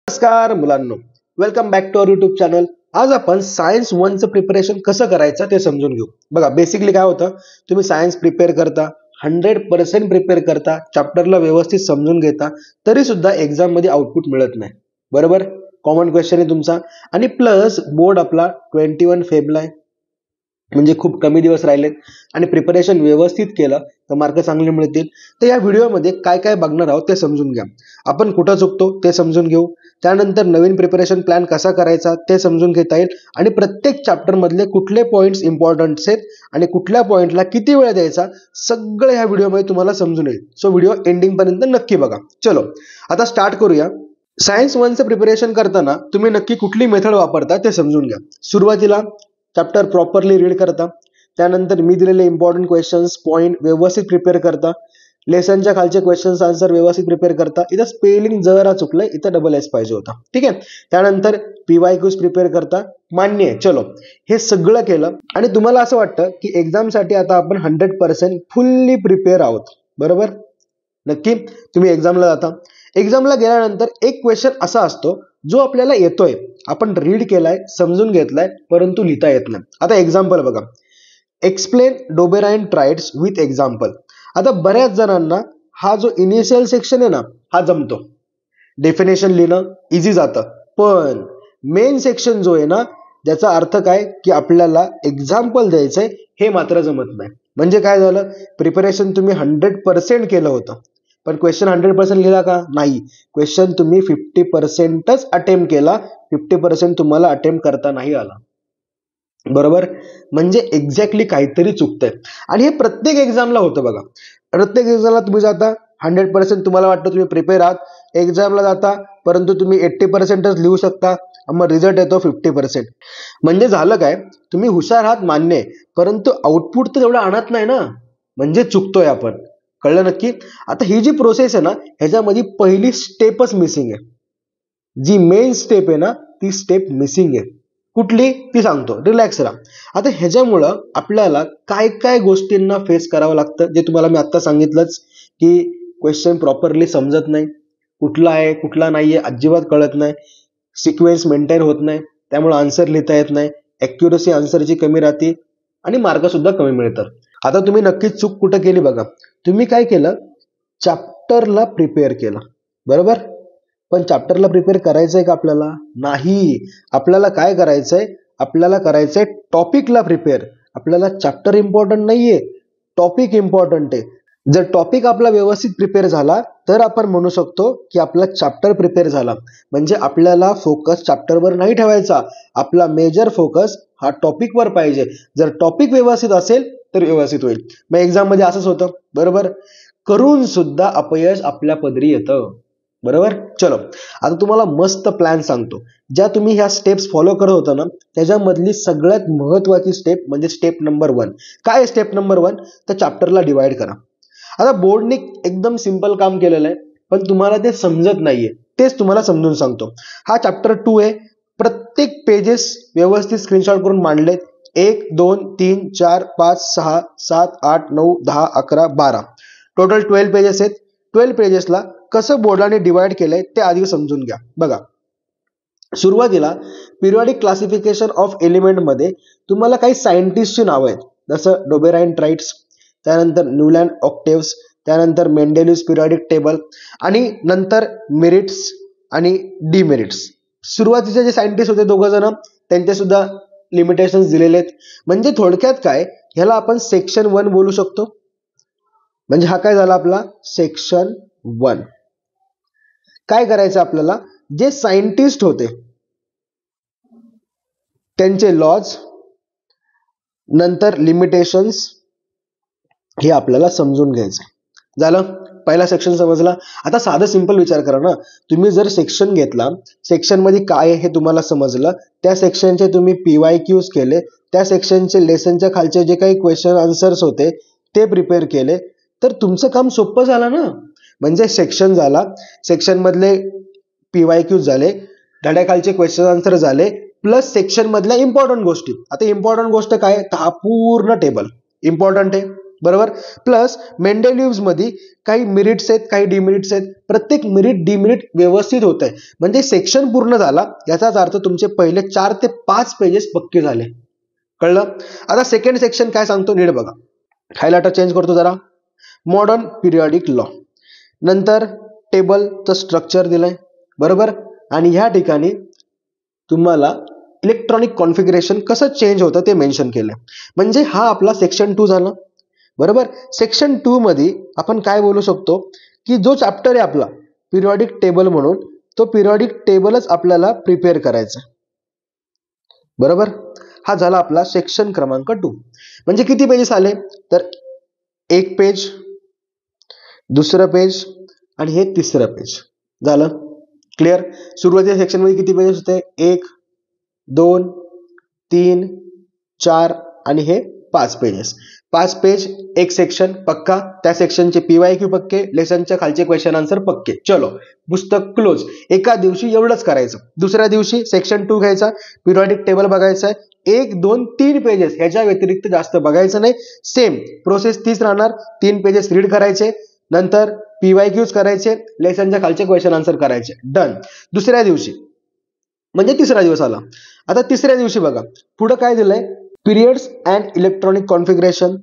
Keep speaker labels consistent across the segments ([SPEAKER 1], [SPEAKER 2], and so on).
[SPEAKER 1] नमस्कार मुलांनो, welcome back to our YouTube channel. आज आपण सायन्स 1 चं प्रिपरेशन कसं करायचं ते समजून घेऊ. बघा, बेसिकली काय होतं, तुम्ही सायन्स प्रिपेअर करता, 100% प्रिपेअर करता, चॅप्टरला व्यवस्थित समजून घेता, तरी सुद्धा एक्झाम मध्ये आउटपुट मिळत नाही. बरोबर, कॉमन क्वेश्चन आहे तुमचा. आणि प्लस बोर्ड आपला 21 फेब्रुवारीला आहे, म्हणजे खूप कमी दिवस राहिलेत. आणि प्रिपरेशन व्यवस्थित केलं तर मार्क चांगले मिळतील. तर या व्हिडिओमध्ये काय काय बघणार आहोत ते समजून घ्या. आपण कुठं चुकतो ते समजून घेऊ, त्यानंतर नवीन प्रिपरेशन प्लॅन कसा करायचा ते समजून घेता येईल, आणि प्रत्येक चॅप्टर मधले कुठले पॉइंट्स इम्पॉर्टंट आहेत आणि कुठल्या पॉइंटला किती वेळ द्यायचा सगळं ह्या व्हिडिओमध्ये तुम्हाला समजून येईल. सो व्हिडिओ एंडिंग पर्यंत नक्की बघा. चलो आता स्टार्ट करूया. सायन्स 1 चं प्रिपरेशन करताना तुम्ही नक्की कुठली मेथड वापरता ते समजून घ्या. सुरुवातीला चॅप्टर प्रॉपरली रीड करता, त्यानंतर मी दिलेले इम्पॉर्टंट क्वेश्चन्स पॉइंट व्यवस्थित प्रिपेअर करता, लेसनच्या खालचे क्वेश्चन्स आन्सर व्यवस्थित प्रिपेअर करता. इथं स्पेलिंग जरा चुकलंय, इथं डबल एस पाहिजे होता. ठीक आहे. त्यानंतर PYQs प्रिपेअर करता. मान्य आहे. चलो, हे सगळं केलं आणि तुम्हाला असं वाटतं की एक्झामसाठी आता आपण 100% फुल्ली प्रिपेअर आहोत. बरोबर, नक्की तुम्ही एक्झामला जाता. एक्झामला गेल्यानंतर एक क्वेश्चन असा असतो जो आपल्याला येतोय, आपण रीड केलाय, समजून घेतलाय, परंतु लिहिता येत नाही. आता एक्झाम्पल बघा, एक्सप्लेन डोबेराइन ट्राइड्स विथ एक्झाम्पल. आता बऱ्याच जणांना हा जो इनिशियल सेक्शन आहे ना, हा जमतो, डेफिनेशन लिहिणं इझी जातं. पण मेन सेक्शन जो आहे ना, ज्याचा अर्थ काय की आपल्याला एक्झाम्पल द्यायचंय, हे मात्र जमत नाही. म्हणजे काय झालं, प्रिपरेशन तुम्ही 100% केलं होतं, पण क्वेश्चन 100% लिहिला का? नाही. क्वेश्चन तुम्ही 50%च अटेम्प्ट केला, 50% तुम्हाला अटेम्प्ट करता नाही आला. बरोबर, म्हणजे एक्झॅक्टली काहीतरी चुकतंय. आणि हे प्रत्येक एक्झामला होतं बघा. प्रत्येक एक्झामला तुम्ही जाता, 100% तुम्हाला वाटतं तुम्ही प्रिपेअर आहात, एक्झामला जाता परंतु तुम्ही 80%च लिहू शकता, मग रिझल्ट येतो 50%. म्हणजे झालं काय, तुम्ही हुशार आहात मान्य आहे, परंतु आउटपुट तर एवढं आणत नाही ना, म्हणजे चुकतोय आपण. कळलं नक्की? आता ही जी प्रोसेस आहे ना, ह्याच्यामध्ये पहिली स्टेपच मिसिंग आहे. जी मेन स्टेप आहे ना, ती स्टेप मिसिंग आहे. कुठली ती सांगतो, रिलॅक्स राहा. आता ह्याच्यामुळं आपल्याला काय काय गोष्टींना फेस करावं लागतं, जे तुम्हाला मी आता सांगितलंच, की क्वेश्चन प्रॉपरली समजत नाही, कुठला आहे कुठला नाहीये अजिबात कळत नाही, सिक्वेन्स मेंटेन होत नाही, त्यामुळे आन्सर लिहिता येत नाही, ॲक्युरसी आन्सरची कमी राहते आणि मार्क सुद्धा कमी मिळतात. आता तुम्ही नक्कीच चूक कुठं केली बघा. तुम्ही काय केलं, चॅप्टरला प्रिपेअर केलं. बरोबर, पण चॅप्टरला प्रिपेअर करायचंय का आपल्याला? नाही. आपल्याला काय करायचंय, आपल्याला करायचंय टॉपिकला प्रिपेअर. आपल्याला चॅप्टर इम्पॉर्टंट नाहीये, टॉपिक इम्पॉर्टंट आहे. जर टॉपिक आपला व्यवस्थित प्रिपेअर झाला तर आपण म्हणू शकतो की आपला चॅप्टर प्रिपेअर झाला. म्हणजे आपल्याला फोकस चॅप्टरवर नाही ठेवायचा, आपला मेजर फोकस हा टॉपिकवर पाहिजे. जर टॉपिक व्यवस्थित असेल तर व्यवस्थित होईल. मग एक्झाम मध्ये असंच होतं. बरोबर, करून सुद्धा अपयश आपल्या पदरी येतं. बरोबर. चलो, आता तुम्हाला मस्त प्लॅन सांगतो. ज्या तुम्ही ह्या स्टेप्स फॉलो करत होता ना, त्याच्यामधली सगळ्यात महत्वाची स्टेप म्हणजे स्टेप नंबर 1. काय स्टेप नंबर 1? तर चॅप्टरला डिवाइड करा. आता बोर्डने एकदम सिंपल काम केलेलं आहे, पण तुम्हाला ते समजत नाहीये, तेच तुम्हाला समजून सांगतो. हा चॅप्टर 2 आहे. प्रत्येक पेजेस व्यवस्थित स्क्रीनशॉट करून मांडलेत. 1 2 3 4 5 6 7 8 9 10 11 12 टोटल 12 पेजेस आहेत. 12 पेजेसला कसं बोर्डाने डिवाइड केलंय ते आधी समजून घ्या. बघा, सुरुवातीला पिरियॉडिक क्लासिफिकेशन ऑफ एलिमेंट मध्ये तुम्हाला काही सायंटिस्टची नावं आहेत, जसं डोबेराइन ट्राइड्स, त्यानंतर न्यूलँड ऑक्टेव्स, त्यानंतर मेंडेलिव्स पिरियॉडिक टेबल, आणि नंतर मेरिट्स आणि डिमेरिट्स. सुरुवातीचे जे सायंटिस्ट होते 2 जण, त्यांचे सुद्धा लिमिटेशन्स दिलेले आहेत. म्हणजे थोडक्यात काय, ह्याला आपण सेक्शन 1 बोलू शकतो. म्हणजे हा काय झाला आपला सेक्शन 1. काय करायचं आपल्याला, जे सायंटिस्ट होते त्यांचे लॉज, नंतर लिमिटेशन्स, हे आपल्याला समजून घ्यायचं. झालं, पहिला सेक्शन समजला. आता साधं सिंपल विचार करा ना, तुम्ही जर सेक्शन घेतला, सेक्शन मध्ये काय आहे हे तुम्हाला समजलं, त्या सेक्शनचे तुम्ही PYQs केले, त्या सेक्शनचे लेसनच्या खालचे जे काही क्वेश्चन आन्सर्स होते ते प्रिपेअर केले, तर तुमचं काम सोपं झालं ना. म्हणजे सेक्शन झाला, सेक्शन मधले PYQs झाले, धड्याखालचे क्वेश्चन आन्सर झाले, प्लस सेक्शन मधल्या इम्पॉर्टंट गोष्टी. आता इम्पॉर्टंट गोष्ट काय, तर हा पूर्ण टेबल इम्पॉर्टंट आहे. बरोबर. प्लस मेंडेलिव्ह मध्ये काही मेरिट्स आहेत, काही डिमेरिट्स आहेत. प्रत्येक मेरिट डिमेरिट व्यवस्थित होत आहे, म्हणजे सेक्शन पूर्ण झाला याचाच अर्थ तुमचे पहिले 4 ते 5 पेजेस पक्के झाले. कळलं. आता सेकंड सेक्शन काय सांगतो नीट बघा. हायलाइटर चेंज करतो जरा. मॉडर्न पिरियॉडिक लॉ, नंतर टेबलचं स्ट्रक्चर दिलंय, बरोबर. आणि ह्या ठिकाणी तुम्हाला इलेक्ट्रॉनिक कॉन्फिगरेशन कसं चेंज होतं ते मेन्शन केलंय. म्हणजे हा आपला सेक्शन 2 झाला, बरोबर. सेक्शन 2 मध्ये आपण काय बोलू शकतो की जो चॅप्टर आहे आपला पिरियॉडिक टेबल म्हणून, तो पिरियॉडिक टेबलच आपल्याला प्रिपेअर करायचा, बरोबर. हा झाला आपला सेक्शन क्रमांक 2. म्हणजे किती पेजेस आले तर 1 पेज, दुसरं पेज आणि हे तिसरं पेज झालं. क्लिअर. सुरुवातीच्या सेक्शन मध्ये किती पेजेस होते? 1 2 3 4 आणि हे 5 पेजेस. 5 पेज एक सेक्शन पक्का, त्या सेक्शनचे PYQ पक्के, लेसनच्या खालचे क्वेश्चन आन्सर पक्के. चलो पुस्तक क्लोज. एका दिवशी एवढंच करायचं. दुसऱ्या दिवशी सेक्शन 2 घ्यायचा, पिरियॉडिक टेबल बघायचा आहे, 1 2 3 पेजेस, ह्याच्या व्यतिरिक्त जास्त बघायचं नाही. सेम प्रोसेस तीच राहणार. 3 पेजेस रीड करायचे, नंतर PYQs करायचे, लेसनच्या खालचे क्वेश्चन आन्सर करायचे. डन. दुसऱ्या दिवशी म्हणजे तिसरा दिवस आला. आता तिसऱ्या दिवशी बघा पुढे काय दिलंय, पिरियड्स अँड इलेक्ट्रॉनिक कॉन्फिगरेशन,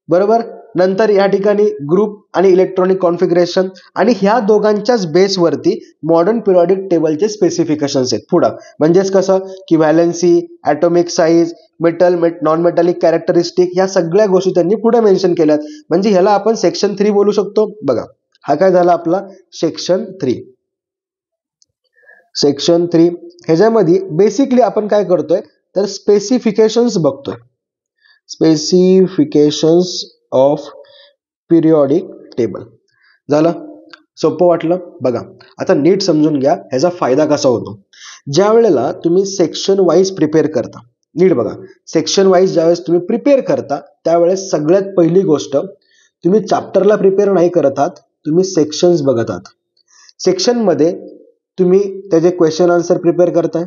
[SPEAKER 1] बरोबर. नंतर या ठिकाणी ग्रुप आणि इलेक्ट्रॉनिक कॉन्फिगरेशन, आणि ह्या दोघांच्याच बेसवरती मॉडर्न पिरियॉडिक टेबलचे स्पेसिफिकेशन्स आहेत पुढं. म्हणजेच कसं की valency, atomic size, metal, non metallic characteristic, ह्या सगळ्या गोष्टी त्यांनी पुढे मेन्शन केल्यात. म्हणजे ह्याला आपण सेक्शन 3 बोलू शकतो. बघा हा काय झाला आपला सेक्शन 3. सेक्शन 3 ह्याच्यामध्ये बेसिकली आपण काय करतोय तर स्पेसिफिकेशन्स बघतोय. स्पेसिफिकेशन्स ऑफ पिरियॉडिक टेबल झालं. सोपं वाटलं. बघा आता नीट समजून घ्या ह्याचा फायदा कसा होतो. ज्या वेळेला तुम्ही सेक्शन वाईज प्रिपेअर करता, नीट बघा, सेक्शन वाईज ज्यावेळेस तुम्ही प्रिपेअर करता त्यावेळेस सगळ्यात पहिली गोष्ट, तुम्ही चॅप्टरला प्रिपेअर नाही करत आहात, तुम्ही सेक्शन्स बघत आहात. सेक्शन मध्ये तुम्ही त्याचे क्वेश्चन आन्सर प्रिपेअर करताय,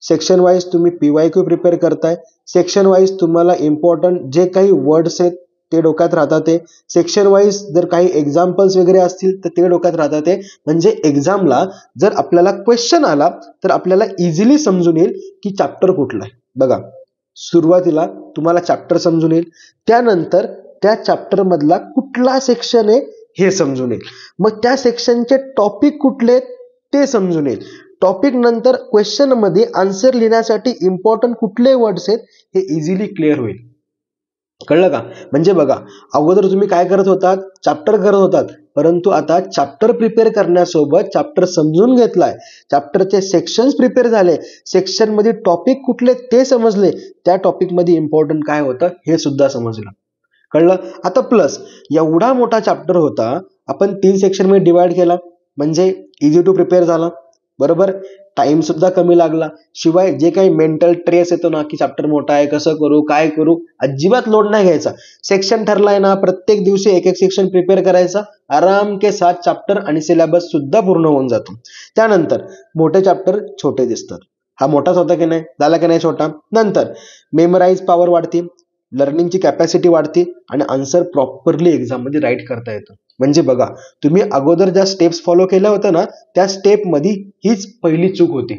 [SPEAKER 1] सेक्शन वाईज तुम्ही PYQ प्रिपेअर करताय, सेक्शन वाईज तुम्हाला इम्पॉर्टंट जे काही वर्ड्स आहेत ते डोक्यात राहतात, ते सेक्शन वाईज जर काही एक्झाम्पल्स वगैरे असतील तर ते डोक्यात राहतात. ते म्हणजे एक्झामला जर आपल्याला क्वेश्चन आला तर आपल्याला इझिली समजून येईल की चॅप्टर कुठला आहे. बघा सुरुवातीला तुम्हाला चॅप्टर समजून येईल, त्यानंतर त्या चॅप्टर मधला कुठला सेक्शन आहे हे समजून येईल, मग त्या सेक्शनचे टॉपिक कुठले ते समजून येईल. टॉपिक नंतर क्वेश्चन मध्ये आन्सर लिहिण्यासाठी इम्पॉर्टंट कुठले वर्ड्स आहेत हे इझिली क्लिअर होईल. कळलं का. म्हणजे बघा अगोदर तुम्ही काय करत होतात, चॅप्टर करत होतात, परंतु आता चॅप्टर प्रिपेअर करण्यासोबत चॅप्टर समजून घेतलाय, चॅप्टरचे सेक्शन्स प्रिपेअर झाले, सेक्शन मध्ये टॉपिक कुठले ते समजले, त्या टॉपिक मध्ये इम्पॉर्टंट काय होतं हे सुद्धा समजलं. कळलं. आता प्लस एवढा मोठा चॅप्टर होता, आपण 3 सेक्शन मध्ये डिवाइड केला, म्हणजे इझी टू प्रिपेअर झाला, बरोबर. टाइम सुद्धा कमी लागला. शिवाय जे काही मेंटल ट्रेस येतो ना की चॅप्टर मोठा आहे, कसं करू काय करू, अजिबात लोड नाही घ्यायचा. सेक्शन ठरलाय ना, प्रत्येक दिवशी एक एक सेक्शन प्रिपेअर करायचा, आराम के साथ चॅप्टर आणि सिलेबस सुद्धा पूर्ण होऊन जातो. त्यानंतर मोठे चॅप्टर छोटे दिसतात. हा मोठाच होता की नाही, झाला की नाही छोटा. नंतर मेमराईज पॉवर वाढते, लर्निंगची कॅपॅसिटी वाढते आणि आन्सर प्रॉपरली एक्झाम मध्ये राईट करता येतं. म्हणजे बघा तुम्ही अगोदर ज्या स्टेप्स फॉलो केल्या होत्या ना, त्या स्टेप मध्ये हीच पहिली चूक होती.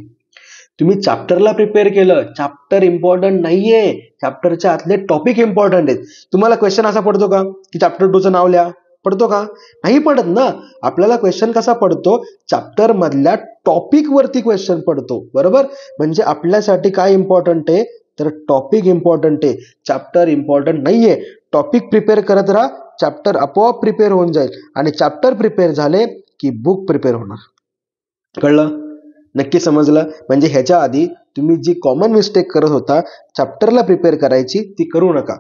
[SPEAKER 1] तुम्ही चॅप्टरला प्रिपेअर केलं, चॅप्टर इम्पॉर्टंट नाहीये, चॅप्टरच्या आतले टॉपिक इम्पॉर्टंट आहेत. तुम्हाला क्वेश्चन असा पडतो का की चॅप्टर 2चं नाव लिहा, पडतो का? नाही पडत ना. आपल्याला क्वेश्चन कसा पडतो, चॅप्टर मधल्या टॉपिक वरती क्वेश्चन पडतो, बरोबर. म्हणजे आपल्यासाठी काय इम्पॉर्टंट आहे तर टॉपिक इम्पॉर्टंट आहे, चॅप्टर इम्पॉर्टंट नाहीये. टॉपिक प्रिपेअर करत राहा, चॅप्टर आपोआप प्रिपेअर होऊन जाईल आणि चॅप्टर प्रिपेअर झाले की बुक प्रिपेअर होणार. कळलं. नक्की समजलं. म्हणजे ह्याच्या आधी तुम्ही जी कॉमन मिस्टेक करत होता चॅप्टरला प्रिपेअर करायची ती करू नका.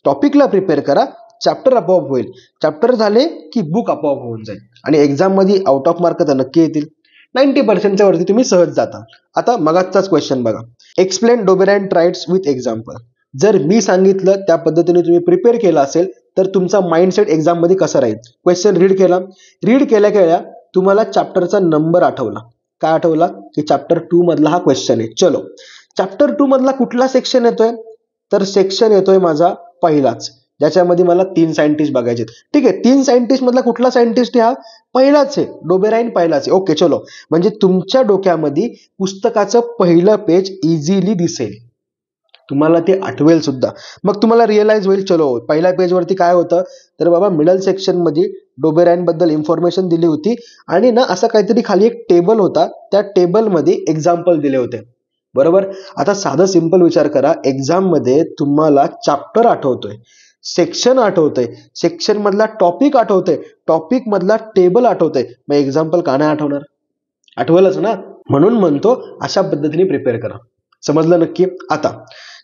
[SPEAKER 1] टॉपिकला प्रिपेअर करा, चॅप्टर आपोआप होईल. चॅप्टर झाले की बुक आपोआप होऊन जाईल आणि एक्झाम मध्ये आउट ऑफ मार्क तर नक्की येतील. 90% वरती तुम्ही सहज जाता. आता मगाचाच क्वेश्चन बघा, एक्सप्लेन डोबेराइन राईट्स विथ एक्झाम्पल. जर मी सांगितलं त्या पद्धतीने तुम्ही प्रिपेअर केलं असेल तर तुमचा माइंडसेट एक्झाम मध्ये कसा राहील. क्वेश्चन रीड केला, रीड केल्या तुम्हाला चॅप्टरचा नंबर आठवला. काय आठवला की चॅप्टर 2 मधला हा क्वेश्चन आहे. चलो चॅप्टर 2 मधला कुठला सेक्शन येतोय तर सेक्शन येतोय माझा पहिलाच, ज्याच्यामध्ये मला 3 सायंटिस्ट बघायचे. ठीक आहे, 3 सायंटिस्ट मधला कुठला सायंटिस्ट हा? पहिलाच आहे, डोबेराईन पहिलाच आहे. ओके चलो, म्हणजे तुमच्या डोक्यामध्ये पुस्तकाचं पहिलं पेज इझिली दिसेल, तुम्हाला ते आठवेल सुद्धा. मग तुम्हाला रिअलाइज होईल, चलो पहिल्या पेज वरती काय होतं, तर बाबा मिडल सेक्शन मध्ये डोबेराईन बद्दल इन्फॉर्मेशन दिली होती आणि ना असं काहीतरी खाली एक टेबल होता, त्या टेबल मध्ये एक्झाम्पल दिले होते. बरोबर. आता साधा सिंपल विचार करा, एक्झाम मध्ये तुम्हाला चॅप्टर आठवतोय, सेक्शन आठवतंय, सेक्शन मधला टॉपिक आठवतंय, टॉपिक मधला टेबल आठवतंय, मग एक्झाम्पल का नाही आठवणार? आठवलंच ना. म्हणून म्हणतो अशा पद्धतीने प्रिपेअर करा. समजलं नक्की? आता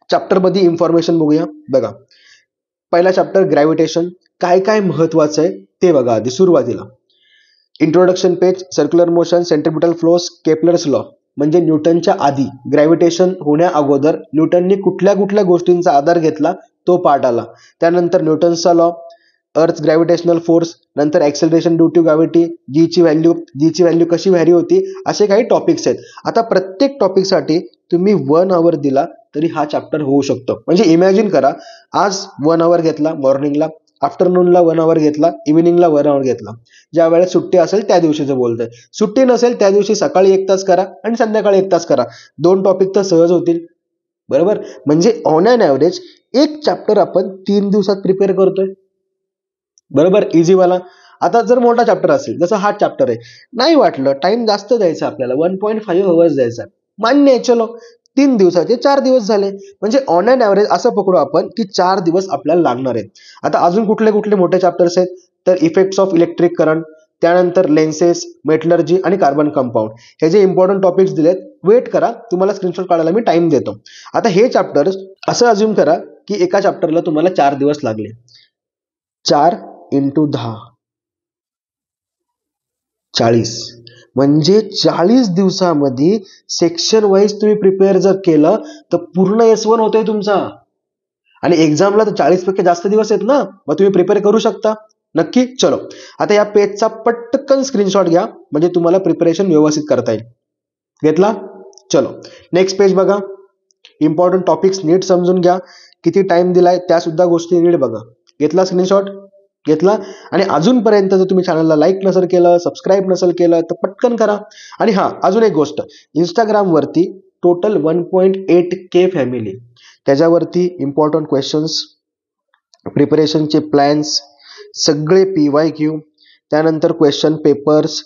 [SPEAKER 1] चॅप्टर मध्ये इन्फॉर्मेशन बघूया. बघा, पहिला चॅप्टर ग्रॅव्हिटेशन, काय काय महत्वाचं आहे ते बघा. आधी सुरुवातीला introduction page, circular motion, centripetal flows, Kepler's law, म्हणजे न्यूटनच्या आधी, ग्रॅव्हिटेशन होण्या अगोदर न्यूटनने कुठल्या कुठल्या गोष्टींचा आधार घेतला तो पार्ट आला. त्यानंतर न्यूटनचा लॉ, अर्थ ग्रॅव्हिटेशनल फोर्स, नंतर ऍक्सेलरेशन ड्यू टू ग्रॅव्हिटी, जीची व्हॅल्यू कशी व्हॅरी होती, असे काही टॉपिक्स आहेत. आता प्रत्येक टॉपिकसाठी तुम्ही 1 आवर दिला तरी हा चॅप्टर होऊ शकतो. म्हणजे इमॅजिन करा, आज 1 आवर घेतला मॉर्निंगला, आफ्टरनूनला 1 आवर घेतला, इव्हिनिंगला 1 आवर घेतला. ज्या वेळेस सुट्टी असेल त्या दिवशीचं बोलतोय, सुट्टी नसेल त्या दिवशी सकाळी 1 तास करा आणि संध्याकाळी 1 तास करा. 2 टॉपिक तर सहज होतील. बरोबर. म्हणजे ऑन अन ॲव्हरेज एक चॅप्टर आपण 3 दिवसात प्रिपेअर करतोय. बरोबर, इझी वाला. आता जर मोठा चॅप्टर असेल, जसं हा चॅप्टर आहे, नाही वाटलं टाइम जास्त द्यायचा आपल्याला, 1.5 आवर्स द्यायचा, मान्य आहे, चलो 3 दिवसाचे 4 दिवस झाले. म्हणजे ऑन अन ॲव्हरेज असं पकडू आपण की 4 दिवस आपल्याला लागणार आहेत. आता अजून कुठले कुठले मोठे चॅप्टर्स आहेत, तर इफेक्ट्स ऑफ इलेक्ट्रिक करंट, त्यानंतर लेन्सेस, मेटलर्जी आणि कार्बन कंपाऊंड, हे जे इम्पॉर्टंट टॉपिक्स दिलेत. वेट करा, तुम्हाला स्क्रीनशॉट काढायला मी टाइम देतो. आता हे चॅप्टर्स असं अज्युम करा की एका चॅप्टरला तुम्हाला 4 दिवस लागले. 4 × 10 40, म्हणजे 40 दिवसामध्ये सेक्शन वाईज तुम्ही प्रिपेअर जर केलं तर पूर्ण S1 होतोय तुमचा. आणि एक्झामला तर 40 पेक्षा जास्त दिवस आहेत ना, मग तुम्ही प्रिपेअर करू शकता नक्की. चलो, आता या पेजचा पटकन स्क्रीनशॉट घ्या, म्हणजे तुम्हाला प्रिपरेशन व्यवस्थित करता येईल. घेतला? चलो नेक्स्ट पेज बघा. इम्पॉर्टंट टॉपिक्स नीट समजून घ्या, किती टाइम दिलाय त्या सुद्धा गोष्टी नीट बघा. घेतला स्क्रीनशॉट? घेतला. आणि अजूनपर्यंत जर तुम्ही चॅनलला लाईक नसेल केलं, सबस्क्राईब नसेल केलं तर पटकन करा. आणि हा अजून एक गोष्ट, इंस्टाग्राम वरती टोटल 1.8K फॅमिली, त्याच्यावरती इम्पॉर्टंट क्वेश्चन्स, प्रिपरेशनचे प्लॅन्स, सगळे PYQ, त्यानंतर क्वेश्चन पेपर्स,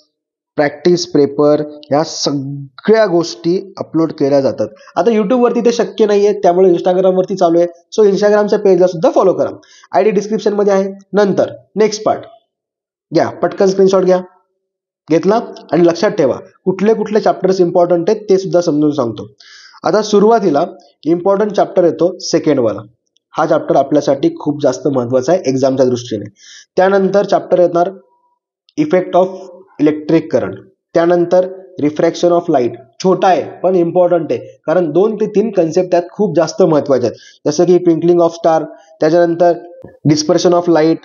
[SPEAKER 1] प्रॅक्टिस पेपर, ह्या सगळ्या गोष्टी अपलोड केल्या जातात. आता युट्यूब वरती ते शक्य नाहीये, त्यामुळे इंस्टाग्राम वरती चालू आहे. सो इंस्टाग्रामच्या पेजला सुद्धा फॉलो करा, ID डिस्क्रिप्शन मध्ये आहे. नंतर नेक्स्ट पार्ट घ्या, पटकन स्क्रीनशॉट घ्या. घेतला? आणि लक्षात ठेवा कुठले कुठले चॅप्टर्स इम्पॉर्टंट आहेत ते सुद्धा समजून सांगतो. आता सुरुवातीला इम्पॉर्टंट चॅप्टर येतो सेकंड वाला. हा चॅप्टर आपल्यासाठी खूप जास्त महत्वाचा आहे एक्झामच्या दृष्टीने. त्यानंतर चॅप्टर येणार इफेक्ट ऑफ इलेक्ट्रिक करंट, त्यानंतर रिफ्रॅक्शन ऑफ लाईट. छोटा आहे पण इम्पॉर्टंट आहे, कारण 2 ते 3 कन्सेप्ट त्यात खूप जास्त महत्वाचे आहेत, जसं की ट्विंकलिंग ऑफ स्टार, त्याच्यानंतर dispersion of light,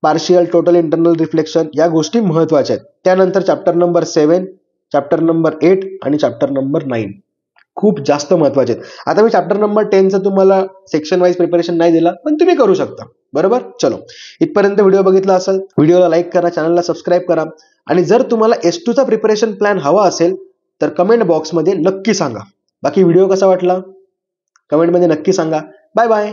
[SPEAKER 1] partial total internal reflection, या गोष्टी महत्वाच्या आहेत. त्यानंतर चॅप्टर नंबर 7, चॅप्टर नंबर 8 आणि चॅप्टर नंबर 9 खूप जास्त महत्वाचे आहेत. आता मी चॅप्टर नंबर 10चं तुम्हाला सेक्शन वाईज प्रिपरेशन नाही दिला, पण तुम्ही करू शकता. बरोबर. चलो, इथपर्यंत व्हिडिओ बघितला असेल, व्हिडिओला लाईक करा, चॅनलला सबस्क्राईब करा. आणि जर तुम्हाला S2 चा प्रिपरेशन प्लॅन हवा असेल तर कमेंट बॉक्समध्ये नक्की सांगा. बाकी व्हिडिओ कसा वाटला कमेंटमध्ये नक्की सांगा. Bye bye.